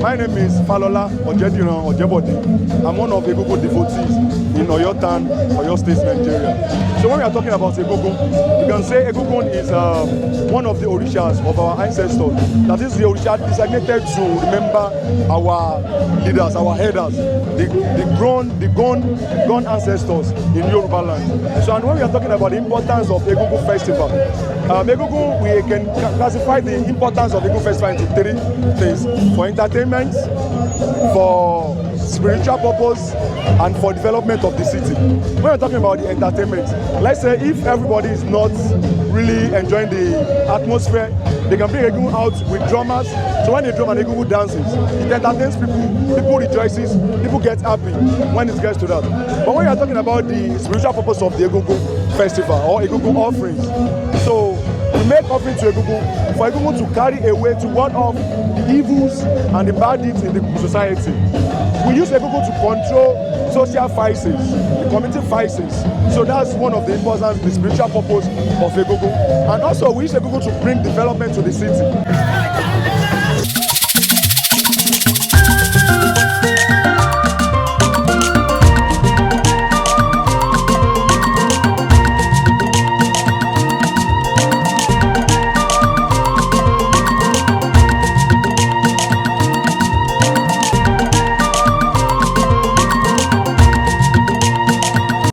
My name is Falola Ojediran Ojebode. I'm one of Egungun Devotees in Oyo Town, Oyo State, Nigeria. So when we are talking about Egungun, you can say Egungun is one of the orishas of our ancestors. That is the orisha designated to remember our leaders, our headers, the gone ancestors in Yoruba land. So and when we are talking about the importance of Egungun Festival, Egungun, we can classify the importance of Egungun Festival into three things: for entertainment, for spiritual purpose, and for development of the city. When we're talking about the entertainment, let's say if everybody is not really enjoying the atmosphere, they can bring Egungun out with drummers. So when they drum and Egungun dances, it entertains people, people rejoices, people get happy when it gets to that. But when you're talking about the spiritual purpose of the Egungun Festival or Egungun offerings, so we make offerings to Egungun for Egungun to carry away, to ward off the evils and the bad deeds in the society. We use Egungun to control social vices, the community vices. So that's one of the important, the spiritual purpose of Egungun. And also we use Egungun to bring development to the city.